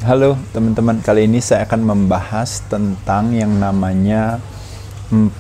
Halo teman-teman, kali ini saya akan membahas tentang yang namanya 4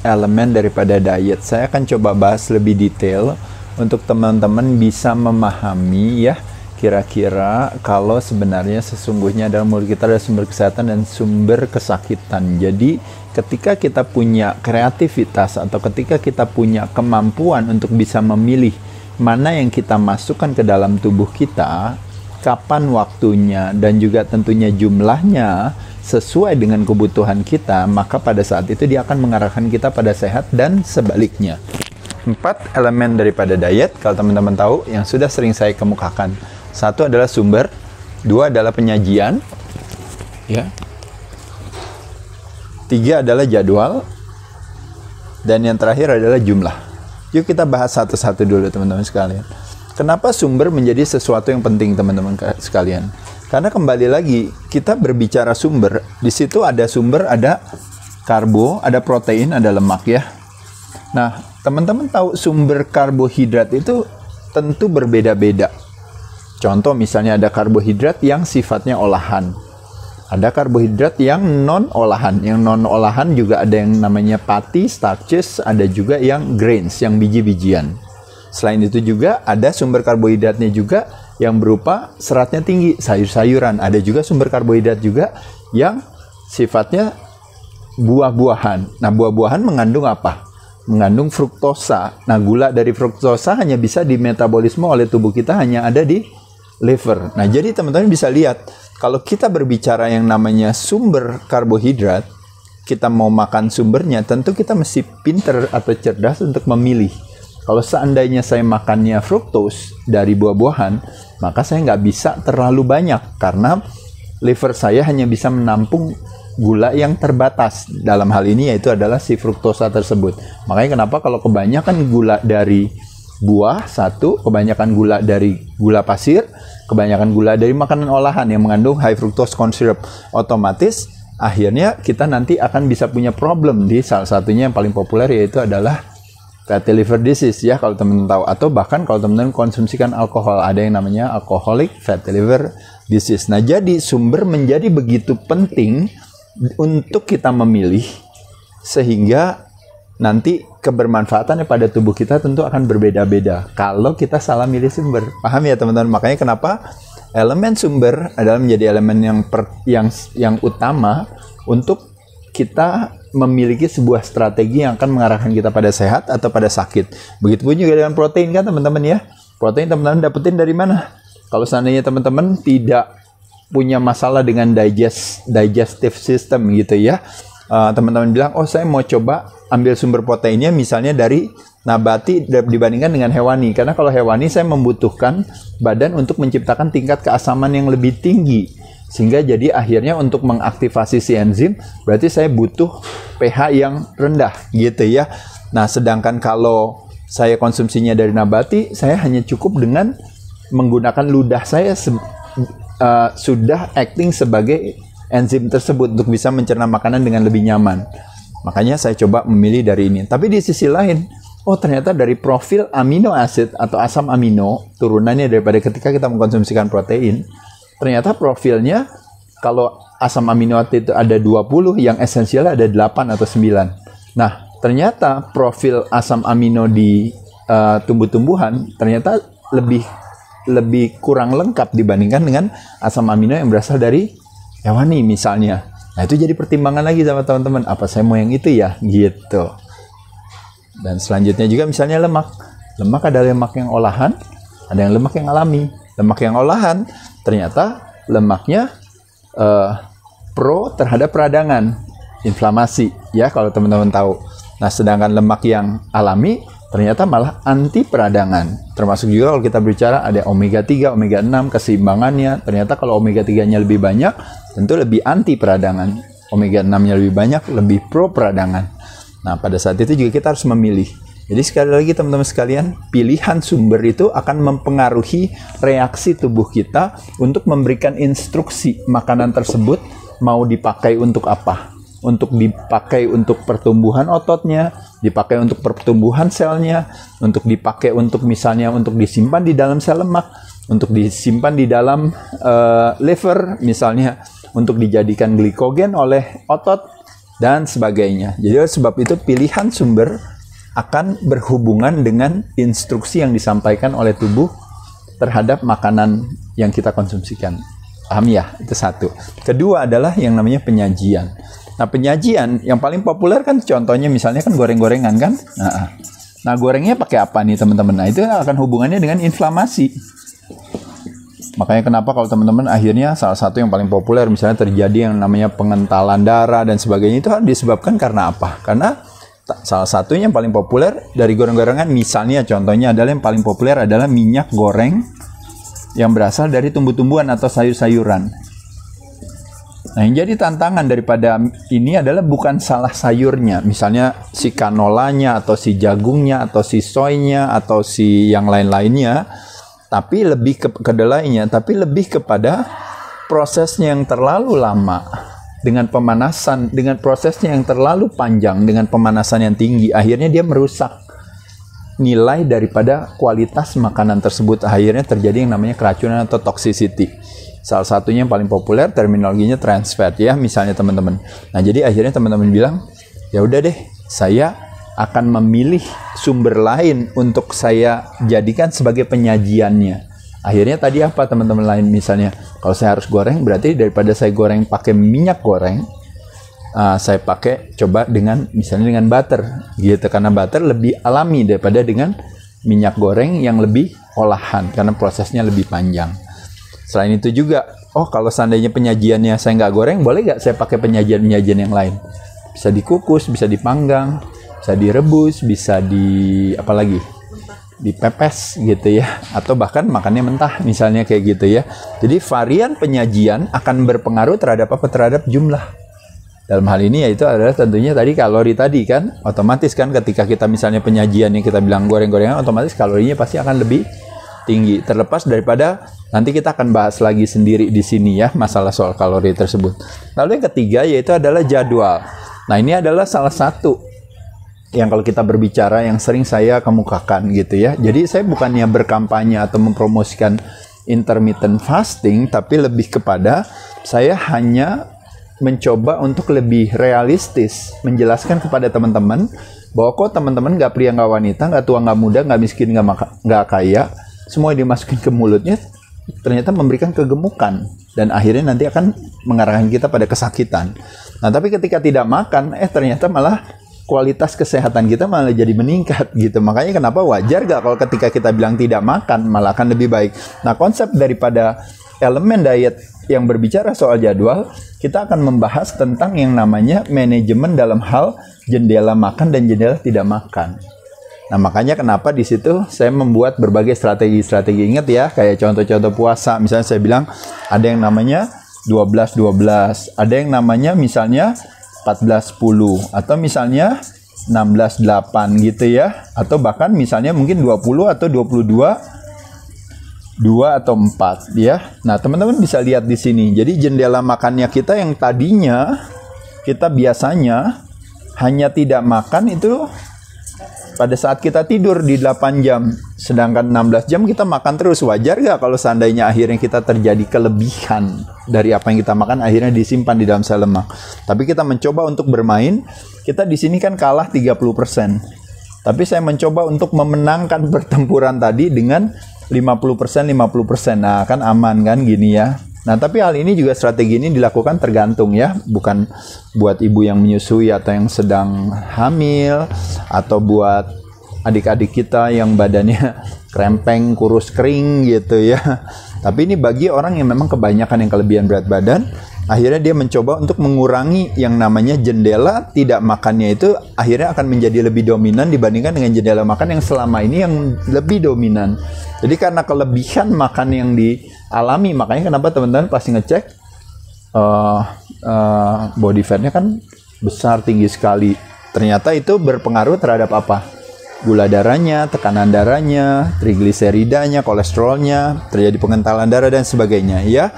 elemen daripada diet. Saya akan coba bahas lebih detail untuk teman-teman bisa memahami ya, kira-kira kalau sebenarnya sesungguhnya dalam mulut kita ada sumber kesehatan dan sumber kesakitan. Jadi ketika kita punya kreativitas atau ketika kita punya kemampuan untuk bisa memilih mana yang kita masukkan ke dalam tubuh kita, kapan waktunya, dan juga tentunya jumlahnya sesuai dengan kebutuhan kita, maka pada saat itu dia akan mengarahkan kita pada sehat dan sebaliknya. 4 elemen daripada diet, kalau teman-teman tahu, yang sudah sering saya kemukakan. 1 adalah sumber, 2 adalah penyajian, ya. 3 adalah jadwal, dan yang terakhir adalah jumlah. Yuk kita bahas satu-satu dulu teman-teman sekalian. Kenapa sumber menjadi sesuatu yang penting teman-teman sekalian? Karena kembali lagi kita berbicara sumber, di situ ada sumber, ada karbo, ada protein, ada lemak ya. Nah, teman-teman tahu sumber karbohidrat itu tentu berbeda-beda. Contoh misalnya ada karbohidrat yang sifatnya olahan. Ada karbohidrat yang non-olahan. Yang non-olahan juga ada yang namanya patty, starches, ada juga yang grains, yang biji-bijian. Selain itu juga ada sumber karbohidratnya juga yang berupa seratnya tinggi, sayur-sayuran. Ada juga sumber karbohidrat juga yang sifatnya buah-buahan. Nah, buah-buahan mengandung apa? Mengandung fruktosa. Nah, gula dari fruktosa hanya bisa dimetabolisme oleh tubuh kita, hanya ada di liver. Nah, jadi teman-teman bisa lihat, kalau kita berbicara yang namanya sumber karbohidrat, kita mau makan sumbernya, tentu kita mesti pinter atau cerdas untuk memilih. Kalau seandainya saya makannya fruktos dari buah-buahan, maka saya nggak bisa terlalu banyak karena liver saya hanya bisa menampung gula yang terbatas. Dalam hal ini yaitu adalah si fruktosa tersebut. Makanya kenapa kalau kebanyakan gula dari buah satu, kebanyakan gula dari gula pasir, kebanyakan gula dari makanan olahan yang mengandung high fructose corn syrup, otomatis akhirnya kita nanti akan bisa punya problem di salah satunya yang paling populer yaitu adalah fatty liver disease ya, kalau teman-teman tahu, atau bahkan kalau teman-teman konsumsikan alkohol, ada yang namanya alcoholic fatty liver disease. Nah, jadi sumber menjadi begitu penting untuk kita memilih sehingga nanti kebermanfaatannya pada tubuh kita tentu akan berbeda-beda kalau kita salah milih sumber. Paham ya teman-teman? Makanya kenapa elemen sumber adalah menjadi elemen yang utama untuk kita memiliki sebuah strategi yang akan mengarahkan kita pada sehat atau pada sakit. Begitupun juga dengan protein kan teman-teman ya. Protein teman-teman dapetin dari mana? Kalau seandainya teman-teman tidak punya masalah dengan digestive system gitu ya. Teman-teman bilang, oh saya mau coba ambil sumber proteinnya misalnya dari nabati dibandingkan dengan hewani. Karena kalau hewani saya membutuhkan badan untuk menciptakan tingkat keasaman yang lebih tinggi. Sehingga jadi akhirnya untuk mengaktifasi si enzim, berarti saya butuh pH yang rendah gitu ya. Nah, sedangkan kalau saya konsumsinya dari nabati, saya hanya cukup dengan menggunakan ludah saya sudah acting sebagai enzim tersebut untuk bisa mencerna makanan dengan lebih nyaman. Makanya saya coba memilih dari ini. Tapi di sisi lain, oh ternyata dari profil amino acid atau asam amino, turunannya daripada ketika kita mengkonsumsikan protein, ternyata profilnya kalau asam amino acid itu ada 20, yang esensial ada 8 atau 9. Nah, ternyata profil asam amino di tumbuh-tumbuhan ternyata lebih kurang lengkap dibandingkan dengan asam amino yang berasal dari hewani misalnya. Nah, itu jadi pertimbangan lagi sama teman-teman. Apa saya mau yang itu ya? Gitu. Dan selanjutnya juga misalnya lemak. Lemak ada lemak yang olahan, ada yang lemak yang alami. Lemak yang olahan ternyata lemaknya pro terhadap peradangan, inflamasi ya kalau teman-teman tahu. Nah, sedangkan lemak yang alami ternyata malah anti peradangan. Termasuk juga kalau kita bicara ada omega 3, omega 6, keseimbangannya. Ternyata kalau omega 3-nya lebih banyak, tentu lebih anti peradangan. Omega 6-nya lebih banyak, lebih pro peradangan. Nah, pada saat itu juga kita harus memilih. Jadi sekali lagi teman-teman sekalian, pilihan sumber itu akan mempengaruhi reaksi tubuh kita untuk memberikan instruksi makanan tersebut mau dipakai untuk apa. Untuk dipakai untuk pertumbuhan ototnya, dipakai untuk pertumbuhan selnya, untuk dipakai untuk misalnya untuk disimpan di dalam sel lemak, untuk disimpan di dalam liver misalnya, untuk dijadikan glikogen oleh otot dan sebagainya. Jadi oleh sebab itu pilihan sumber akan berhubungan dengan instruksi yang disampaikan oleh tubuh terhadap makanan yang kita konsumsikan. Paham ya? Itu satu. Kedua adalah yang namanya penyajian. Nah, penyajian yang paling populer kan contohnya misalnya kan goreng-gorengan kan? Nah, gorengnya pakai apa nih teman-teman? Nah, itu akan hubungannya dengan inflamasi. Makanya kenapa kalau teman-teman akhirnya salah satu yang paling populer misalnya terjadi yang namanya pengentalan darah dan sebagainya, itu disebabkan karena apa? Karena salah satunya yang paling populer dari goreng-gorengan misalnya contohnya adalah yang paling populer adalah minyak goreng yang berasal dari tumbuh-tumbuhan atau sayur-sayuran. Nah, yang jadi tantangan daripada ini adalah bukan salah sayurnya, misalnya si kanolanya atau si jagungnya atau si soynya atau si yang lain-lainnya, tapi lebih ke kedelainya, tapi lebih kepada prosesnya yang terlalu lama dengan pemanasan, dengan prosesnya yang terlalu panjang, dengan pemanasan yang tinggi, akhirnya dia merusak nilai daripada kualitas makanan tersebut. Akhirnya terjadi yang namanya keracunan atau toxicity. Salah satunya yang paling populer terminologinya trans fat ya, misalnya teman-teman. Nah, jadi akhirnya teman-teman bilang, ya udah deh, saya akan memilih sumber lain untuk saya jadikan sebagai penyajiannya. Akhirnya tadi apa teman-teman lain, misalnya kalau saya harus goreng, berarti daripada saya goreng pakai minyak goreng, saya pakai coba dengan misalnya dengan butter gitu, karena butter lebih alami daripada dengan minyak goreng yang lebih olahan karena prosesnya lebih panjang. Selain itu juga, kalau seandainya penyajiannya saya nggak goreng, boleh nggak saya pakai penyajian-penyajian yang lain? Bisa dikukus, bisa dipanggang, bisa direbus, bisa dipepes gitu ya, atau bahkan makannya mentah misalnya kayak gitu ya. Jadi varian penyajian akan berpengaruh terhadap apa? Terhadap jumlah. Dalam hal ini yaitu adalah tentunya tadi kalori tadi kan, otomatis kan ketika kita misalnya penyajian yang kita bilang goreng-gorengan, otomatis kalorinya pasti akan lebih tinggi. Terlepas daripada nanti kita akan bahas lagi sendiri di sini ya masalah soal kalori tersebut. Lalu yang ketiga yaitu adalah jadwal. Nah, ini adalah salah satu yang kalau kita berbicara yang sering saya kemukakan gitu ya. Jadi saya bukannya berkampanye atau mempromosikan intermittent fasting, tapi lebih kepada saya hanya mencoba untuk lebih realistis menjelaskan kepada teman-teman bahwa kok teman-teman nggak pria nggak wanita, nggak tua nggak muda, nggak miskin nggak kaya, semua dimasukin ke mulutnya ternyata memberikan kegemukan dan akhirnya nanti akan mengarahkan kita pada kesakitan. Nah, tapi ketika tidak makan, ternyata malah kualitas kesehatan kita malah jadi meningkat gitu. Makanya kenapa wajar gak kalau ketika kita bilang tidak makan malah akan lebih baik. Nah, konsep daripada elemen diet yang berbicara soal jadwal, kita akan membahas tentang yang namanya manajemen dalam hal jendela makan dan jendela tidak makan. Nah, makanya kenapa di situ saya membuat berbagai strategi-strategi. Ingat ya, kayak contoh-contoh puasa. Misalnya saya bilang ada yang namanya 12-12, ada yang namanya misalnya 14-10, atau misalnya 16-8 gitu ya. Atau bahkan misalnya mungkin 20 atau 22, 2 atau 4 ya. Nah, teman-teman bisa lihat di sini. Jadi jendela makannya kita yang tadinya kita biasanya hanya tidak makan itu pada saat kita tidur di 8 jam, sedangkan 16 jam kita makan terus. Wajar gak kalau seandainya akhirnya kita terjadi kelebihan dari apa yang kita makan akhirnya disimpan di dalam sel lemak. Tapi kita mencoba untuk bermain, kita di sini kan kalah 30%. Tapi saya mencoba untuk memenangkan pertempuran tadi dengan 50%. Nah, kan aman kan gini ya. Nah, tapi hal ini juga strategi ini dilakukan tergantung ya, bukan buat ibu yang menyusui atau yang sedang hamil, atau buat adik-adik kita yang badannya krempeng, kurus, kering gitu ya. Tapi ini bagi orang yang memang kebanyakan yang kelebihan berat badan, akhirnya dia mencoba untuk mengurangi yang namanya jendela tidak makannya itu, akhirnya akan menjadi lebih dominan dibandingkan dengan jendela makan yang selama ini yang lebih dominan. Jadi karena kelebihan makan yang dialami, makanya kenapa teman-teman pasti ngecek body fatnya kan besar, tinggi sekali. Ternyata itu berpengaruh terhadap apa? Gula darahnya, tekanan darahnya, trigliseridanya, kolesterolnya, terjadi pengentalan darah dan sebagainya ya.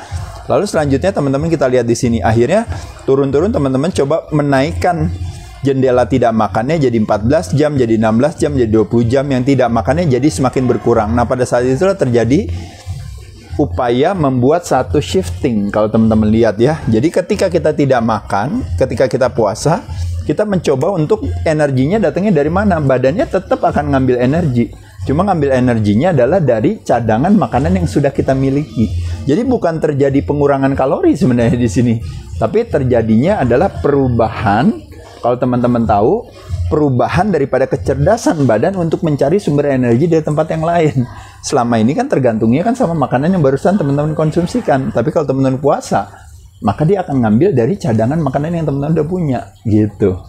Lalu selanjutnya teman-teman kita lihat di sini, akhirnya turun-turun teman-teman coba menaikkan jendela tidak makannya jadi 14 jam, jadi 16 jam, jadi 20 jam, yang tidak makannya jadi semakin berkurang. Nah, pada saat itulah terjadi upaya membuat satu shifting kalau teman-teman lihat ya. Jadi ketika kita tidak makan, ketika kita puasa, kita mencoba untuk energinya datangnya dari mana? Badannya tetap akan ngambil energi. Cuma ngambil energinya adalah dari cadangan makanan yang sudah kita miliki. Jadi bukan terjadi pengurangan kalori sebenarnya di sini. Tapi terjadinya adalah perubahan, kalau teman-teman tahu, perubahan daripada kecerdasan badan untuk mencari sumber energi dari tempat yang lain. Selama ini kan tergantungnya kan sama makanan yang barusan teman-teman konsumsikan. Tapi kalau teman-teman puasa, maka dia akan ngambil dari cadangan makanan yang teman-teman udah punya, gitu.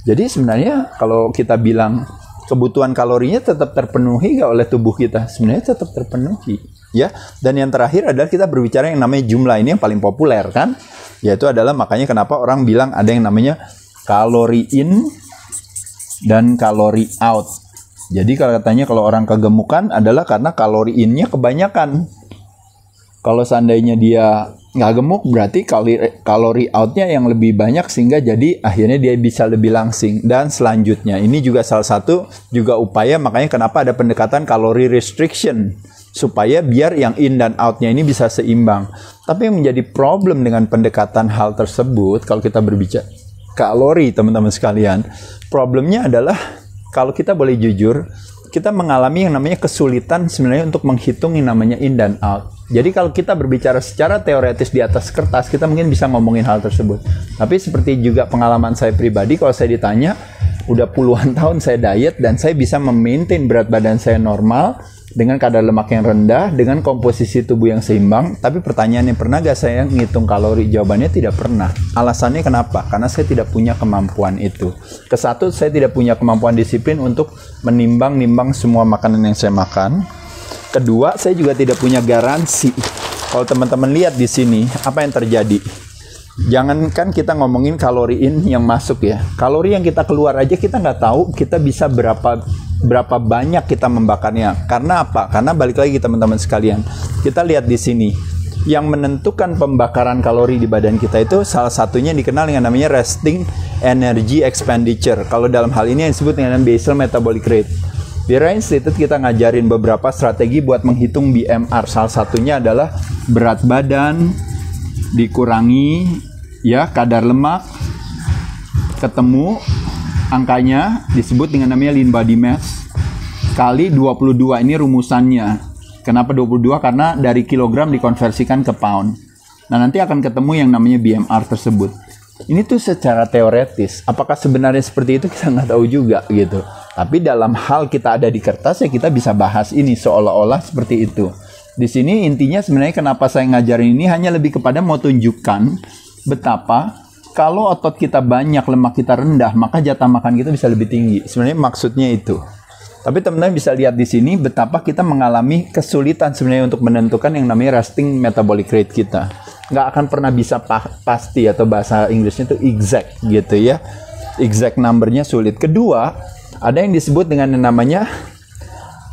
Jadi sebenarnya kalau kita bilang kebutuhan kalorinya tetap terpenuhi gak oleh tubuh kita? Sebenarnya tetap terpenuhi, ya. Dan yang terakhir adalah kita berbicara yang namanya jumlah. Ini yang paling populer kan? Yaitu adalah makanya kenapa orang bilang ada yang namanya kalori in dan kalori out. Jadi kalau katanya kalau orang kegemukan adalah karena kalori in-nya kebanyakan. Kalau seandainya dia nggak gemuk, berarti kalori out-nya yang lebih banyak sehingga jadi akhirnya dia bisa lebih langsing. Dan selanjutnya, ini juga salah satu juga upaya, makanya kenapa ada pendekatan kalori restriction. Supaya biar yang in dan out-nya ini bisa seimbang. Tapi yang menjadi problem dengan pendekatan hal tersebut, kalau kita berbicara kalori teman-teman sekalian, problemnya adalah kalau kita boleh jujur, kita mengalami yang namanya kesulitan sebenarnya untuk menghitung yang namanya in dan out. Jadi kalau kita berbicara secara teoretis di atas kertas, kita mungkin bisa ngomongin hal tersebut. Tapi seperti juga pengalaman saya pribadi, kalau saya ditanya, udah puluhan tahun saya diet dan saya bisa memaintain berat badan saya normal, dengan kadar lemak yang rendah, dengan komposisi tubuh yang seimbang. Tapi pertanyaannya, pernah gak saya ngitung kalori? Jawabannya tidak pernah. Alasannya kenapa? Karena saya tidak punya kemampuan itu. Kesatu, saya tidak punya kemampuan disiplin untuk menimbang-nimbang semua makanan yang saya makan. Kedua, saya juga tidak punya garansi. Kalau teman-teman lihat di sini, apa yang terjadi? Jangankan kita ngomongin kalori in yang masuk ya. Kalori yang kita keluar aja kita nggak tahu kita bisa berapa banyak kita membakarnya. Karena apa? Karena balik lagi teman-teman sekalian. Kita lihat di sini. Yang menentukan pembakaran kalori di badan kita itu salah satunya dikenal dengan namanya resting energy expenditure. Kalau dalam hal ini yang disebut dengan basal metabolic rate. Di Ryan Institute kita ngajarin beberapa strategi buat menghitung BMR. Salah satunya adalah berat badan dikurangi ya kadar lemak, ketemu angkanya disebut dengan namanya lean body mass kali 22. Ini rumusannya. Kenapa 22? Karena dari kilogram dikonversikan ke pound. Nah, nanti akan ketemu yang namanya BMR tersebut. Ini tuh secara teoretis. Apakah sebenarnya seperti itu kita nggak tahu juga gitu. Tapi dalam hal kita ada di kertas ya kita bisa bahas ini seolah-olah seperti itu. Di sini intinya sebenarnya kenapa saya ngajarin ini hanya lebih kepada mau tunjukkan betapa kalau otot kita banyak, lemak kita rendah, maka jatah makan kita bisa lebih tinggi. Sebenarnya maksudnya itu. Tapi teman-teman bisa lihat di sini betapa kita mengalami kesulitan sebenarnya untuk menentukan yang namanya resting metabolic rate kita. Nggak akan pernah bisa pasti atau bahasa Inggrisnya itu exact gitu ya. Exact numbernya sulit. Kedua, ada yang disebut dengan yang namanya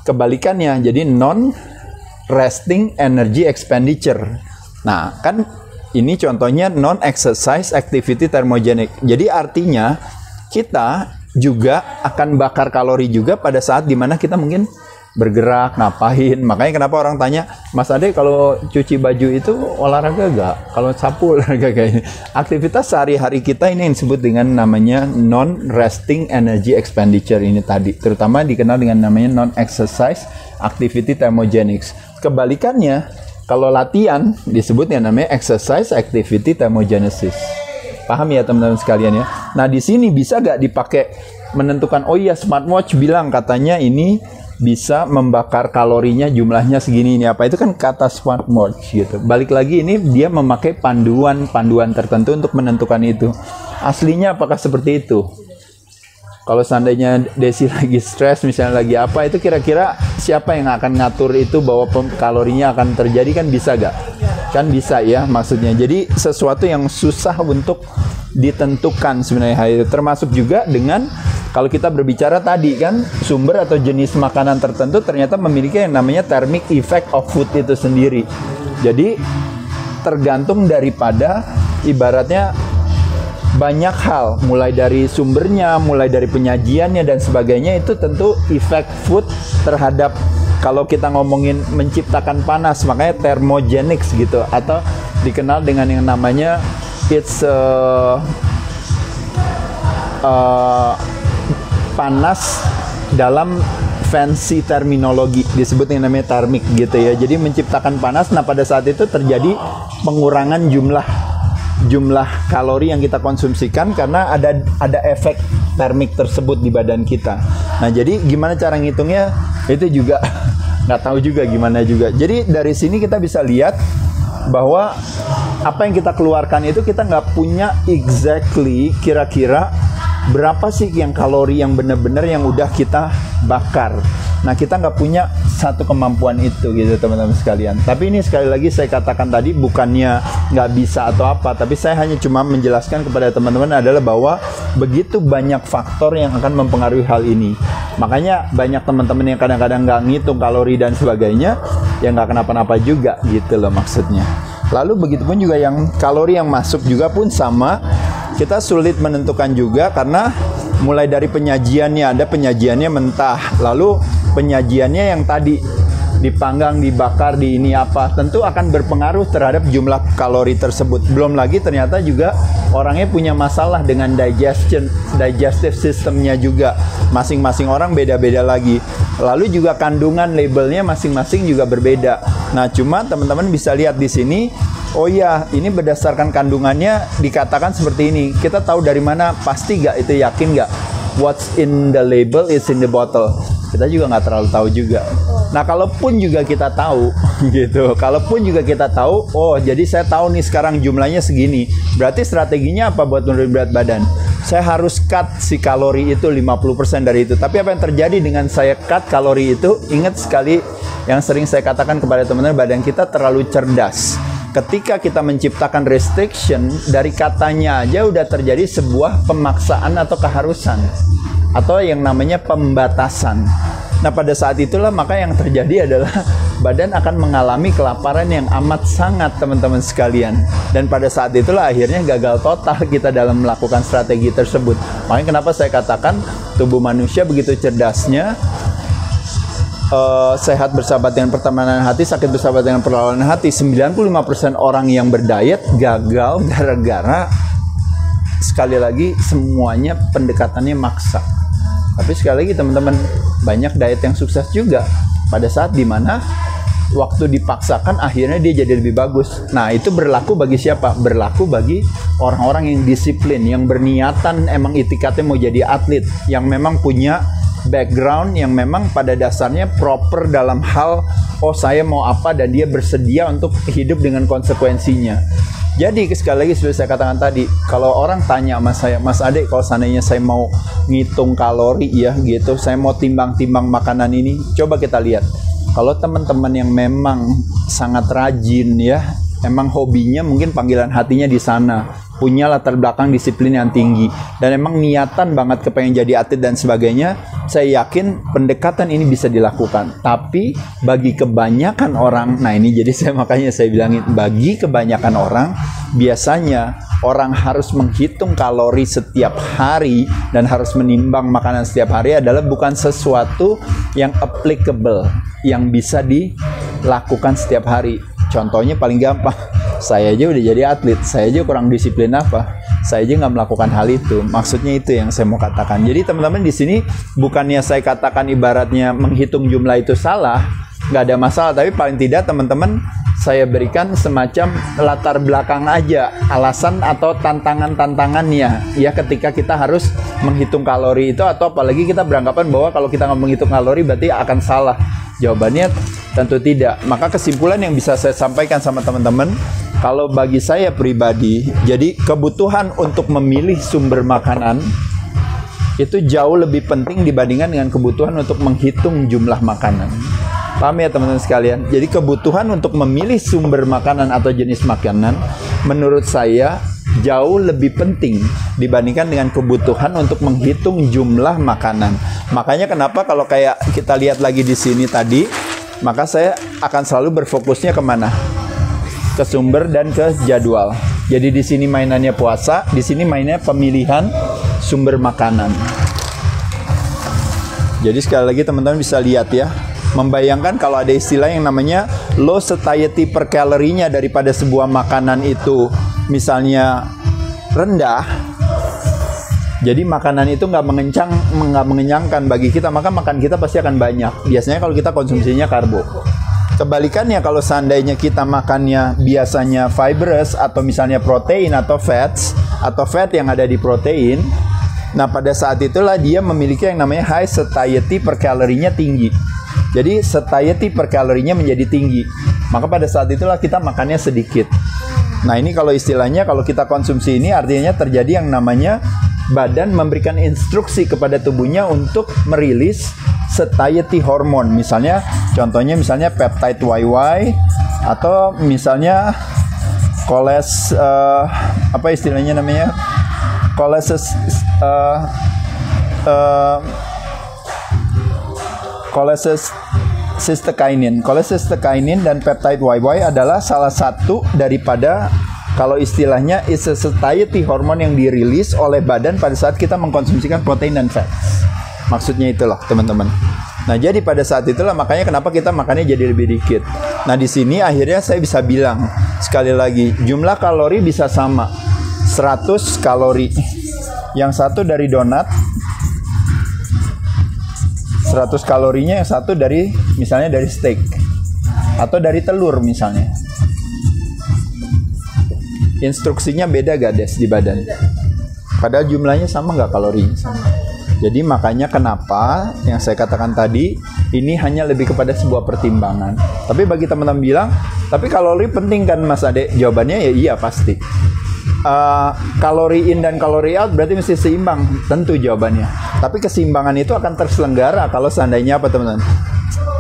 kebalikannya. Jadi non-resting energy expenditure. Nah, kan ini contohnya non-exercise activity thermogenic. Jadi artinya kita juga akan bakar kalori juga pada saat dimana kita mungkin bergerak, ngapain. Makanya kenapa orang tanya, Mas Ade kalau cuci baju itu olahraga gak? Kalau sapu olahraga gak? Ini aktivitas sehari-hari kita ini yang disebut dengan namanya non-resting energy expenditure ini tadi. Terutama dikenal dengan namanya non-exercise activity thermogenics. Kebalikannya, kalau latihan disebut yang namanya exercise activity thermogenesis. Paham ya teman-teman sekalian ya? Nah di sini bisa gak dipakai menentukan, oh iya smartwatch bilang katanya ini bisa membakar kalorinya jumlahnya segini, ini apa? Itu kan kata smartwatch gitu. Balik lagi ini dia memakai panduan tertentu untuk menentukan itu. Aslinya apakah seperti itu? Kalau seandainya Desi lagi stres, misalnya lagi apa, itu kira-kira siapa yang akan ngatur itu bahwa kalorinya akan terjadi, kan bisa gak? Kan bisa ya maksudnya. Jadi sesuatu yang susah untuk ditentukan sebenarnya hal itu. Termasuk juga dengan kalau kita berbicara tadi kan sumber atau jenis makanan tertentu ternyata memiliki yang namanya thermic effect of food itu sendiri. Jadi tergantung daripada ibaratnya banyak hal, mulai dari sumbernya, mulai dari penyajiannya dan sebagainya, itu tentu efek food terhadap kalau kita ngomongin menciptakan panas, makanya thermogenics gitu, atau dikenal dengan yang namanya panas dalam fancy terminologi disebut yang namanya termik gitu ya. Jadi menciptakan panas. Nah, pada saat itu terjadi pengurangan jumlah kalori yang kita konsumsikan karena ada efek termik tersebut di badan kita. Nah, jadi gimana cara ngitungnya itu juga nggak tahu juga gimana juga. Jadi dari sini kita bisa lihat bahwa apa yang kita keluarkan itu kita nggak punya exactly kira-kira berapa sih yang kalori yang benar-benar yang udah kita bakar. Nah, kita nggak punya satu kemampuan itu gitu teman-teman sekalian. Tapi ini sekali lagi saya katakan tadi bukannya nggak bisa atau apa, tapi saya hanya cuma menjelaskan kepada teman-teman adalah bahwa begitu banyak faktor yang akan mempengaruhi hal ini. Makanya banyak teman-teman yang kadang-kadang nggak ngitung kalori dan sebagainya, ya nggak kenapa-napa juga gitu loh maksudnya. Lalu begitupun juga yang kalori yang masuk juga pun sama. Kita sulit menentukan juga karena mulai dari penyajiannya, ada penyajiannya mentah, lalu penyajiannya yang tadi dipanggang, dibakar, di ini apa, tentu akan berpengaruh terhadap jumlah kalori tersebut. Belum lagi ternyata juga orangnya punya masalah dengan digestive systemnya juga. Masing-masing orang beda-beda lagi. Lalu juga kandungan labelnya masing-masing juga berbeda. Nah, cuma teman-teman bisa lihat di sini, oh ya, ini berdasarkan kandungannya dikatakan seperti ini. Kita tahu dari mana? Pasti nggak itu, yakin nggak? What's in the label is in the bottle. Kita juga nggak terlalu tahu juga. Nah, kalaupun juga kita tahu, gitu. Kalaupun juga kita tahu, oh jadi saya tahu nih sekarang jumlahnya segini. Berarti strateginya apa buat menurunkan berat badan? Saya harus cut si kalori itu 50% dari itu. Tapi apa yang terjadi dengan saya cut kalori itu? Ingat sekali yang sering saya katakan kepada teman-teman, badan kita terlalu cerdas. Ketika kita menciptakan restriction, dari katanya aja udah terjadi sebuah pemaksaan atau keharusan, atau yang namanya pembatasan. Nah, pada saat itulah maka yang terjadi adalah badan akan mengalami kelaparan yang amat sangat teman-teman sekalian. Dan pada saat itulah akhirnya gagal total kita dalam melakukan strategi tersebut. Makanya kenapa saya katakan tubuh manusia begitu cerdasnya, sehat bersahabat dengan pertemanan hati, sakit bersahabat dengan perlawanan hati. 95% orang yang berdiet gagal gara-gara sekali lagi semuanya pendekatannya maksa. Tapi sekali lagi teman-teman, banyak diet yang sukses juga pada saat dimana waktu dipaksakan akhirnya dia jadi lebih bagus. Nah, itu berlaku bagi siapa? Berlaku bagi orang-orang yang disiplin, yang berniatan emang itikatnya mau jadi atlet, yang memang punya background yang memang pada dasarnya proper dalam hal oh saya mau apa, dan dia bersedia untuk hidup dengan konsekuensinya. Jadi sekali lagi sudah saya katakan tadi, kalau orang tanya sama saya, Mas Ade, kalau seandainya saya mau ngitung kalori ya gitu, saya mau timbang-timbang makanan ini, coba kita lihat. Kalau teman-teman yang memang sangat rajin ya, emang hobinya mungkin panggilan hatinya di sana, punya latar belakang disiplin yang tinggi, dan emang niatan banget kepengen jadi atlet dan sebagainya, saya yakin pendekatan ini bisa dilakukan. Tapi bagi kebanyakan orang, nah ini jadi makanya saya bilangin, bagi kebanyakan orang, biasanya orang harus menghitung kalori setiap hari dan harus menimbang makanan setiap hari adalah bukan sesuatu yang applicable, yang bisa dilakukan setiap hari. Contohnya paling gampang, saya aja udah jadi atlet, saya aja kurang disiplin apa, saya aja nggak melakukan hal itu. Maksudnya itu yang saya mau katakan. Jadi teman-teman di sini bukannya saya katakan ibaratnya menghitung jumlah itu salah, nggak ada masalah. Tapi paling tidak teman-teman saya berikan semacam latar belakang aja, alasan atau tantangan-tantangannya ya ketika kita harus menghitung kalori itu, atau apalagi kita beranggapan bahwa kalau kita nggak menghitung kalori berarti akan salah. Jawabannya tentu tidak. Maka kesimpulan yang bisa saya sampaikan sama teman-teman, kalau bagi saya pribadi, jadi kebutuhan untuk memilih sumber makanan itu jauh lebih penting dibandingkan dengan kebutuhan untuk menghitung jumlah makanan. Paham ya teman-teman sekalian? Jadi kebutuhan untuk memilih sumber makanan atau jenis makanan menurut saya jauh lebih penting dibandingkan dengan kebutuhan untuk menghitung jumlah makanan. Makanya kenapa kalau kayak kita lihat lagi di sini tadi, maka saya akan selalu berfokusnya kemana? Ke sumber dan ke jadwal. Jadi di sini mainannya puasa, di sini mainnya pemilihan sumber makanan. Jadi sekali lagi teman-teman bisa lihat ya, Membayangkan kalau ada istilah yang namanya low satiety per kalorinya daripada sebuah makanan itu misalnya rendah, jadi makanan itu nggak mengenyangkan bagi kita, maka makan kita pasti akan banyak. Biasanya kalau kita konsumsinya karbo. Kebalikannya kalau seandainya kita makannya biasanya fibrous atau misalnya protein atau fat yang ada di protein, nah pada saat itulah dia memiliki yang namanya high satiety per kalorinya tinggi. Jadi satiety per kalorinya menjadi tinggi. Maka pada saat itulah kita makannya sedikit. Nah ini kalau istilahnya kalau kita konsumsi ini artinya terjadi yang namanya badan memberikan instruksi kepada tubuhnya untuk merilis satiety hormone. Misalnya contohnya misalnya peptide YY atau misalnya apa istilahnya namanya? Cholecystokinin. Cholecystokinin dan peptide YY adalah salah satu daripada, kalau istilahnya is a satiety hormone yang dirilis oleh badan pada saat kita mengkonsumsikan protein dan fat. Maksudnya itulah teman-teman. Nah jadi pada saat itulah makanya kenapa kita makannya jadi lebih dikit. Nah di sini akhirnya saya bisa bilang sekali lagi jumlah kalori bisa sama 100 kalori. Yang satu dari donat 100 kalorinya, yang satu dari misalnya dari steak atau dari telur misalnya. Instruksinya beda gak des di badan? Padahal jumlahnya sama gak kalorinya? Sama. Jadi makanya kenapa yang saya katakan tadi ini hanya lebih kepada sebuah pertimbangan. Tapi bagi teman-teman bilang, tapi kalori penting kan Mas Ade? Jawabannya ya iya pasti. Kalori in dan kalori out berarti mesti seimbang, tentu jawabannya. Tapi keseimbangan itu akan terselenggara kalau seandainya apa teman-teman?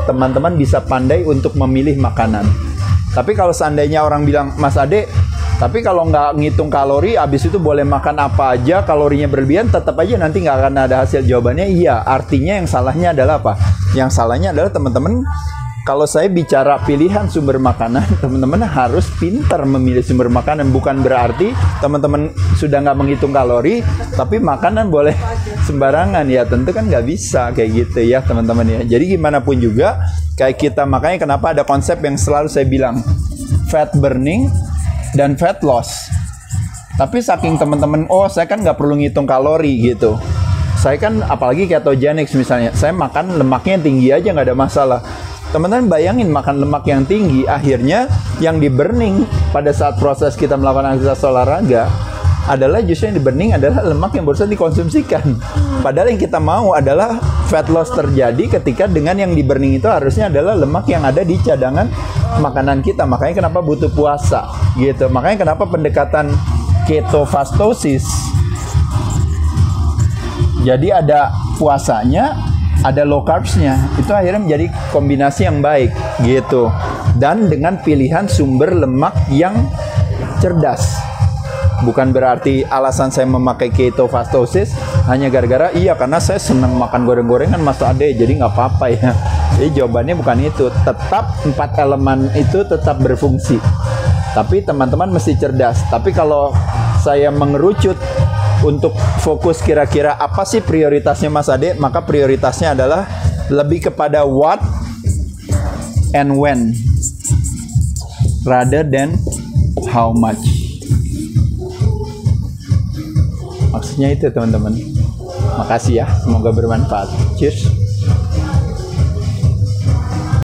Teman-teman bisa pandai untuk memilih makanan. Tapi kalau seandainya orang bilang, Mas Ade, tapi kalau nggak ngitung kalori, abis itu boleh makan apa aja, kalorinya berlebihan, tetap aja nanti nggak akan ada hasil. Jawabannya iya. Artinya yang salahnya adalah apa? Yang salahnya adalah teman-teman, kalau saya bicara pilihan sumber makanan, teman-teman harus pintar memilih sumber makanan. Bukan berarti teman-teman sudah nggak menghitung kalori, tapi makanan boleh sembarangan. Ya tentu kan nggak bisa kayak gitu ya teman-teman ya. Jadi gimana pun juga, kayak kita, makanya kenapa ada konsep yang selalu saya bilang, fat burning dan fat loss. Tapi saking teman-teman, oh saya kan nggak perlu ngitung kalori gitu, saya kan apalagi ketogenics misalnya, saya makan lemaknya tinggi aja nggak ada masalah. Teman-teman bayangin makan lemak yang tinggi, akhirnya yang di burning pada saat proses kita melakukan aktivitas olahraga adalah justru yang di burning adalah lemak yang barusan dikonsumsikan. Padahal yang kita mau adalah fat loss terjadi ketika dengan yang di burning itu harusnya adalah lemak yang ada di cadangan makanan kita. Makanya kenapa butuh puasa gitu. Makanya kenapa pendekatan ketofastosis. Jadi ada puasanya, ada low carbsnya, itu akhirnya menjadi kombinasi yang baik gitu. Dan dengan pilihan sumber lemak yang cerdas. Bukan berarti alasan saya memakai ketofastosis hanya gara-gara iya karena saya senang makan goreng-gorengan Mas Ade, jadi nggak apa-apa ya. Jadi jawabannya bukan itu. Tetap 4 elemen itu tetap berfungsi. Tapi teman-teman mesti cerdas. Tapi kalau saya mengerucut untuk fokus kira-kira apa sih prioritasnya Mas Ade, maka prioritasnya adalah lebih kepada what and when rather than how much. Maksudnya itu teman-teman. Makasih ya, semoga bermanfaat. Cheers.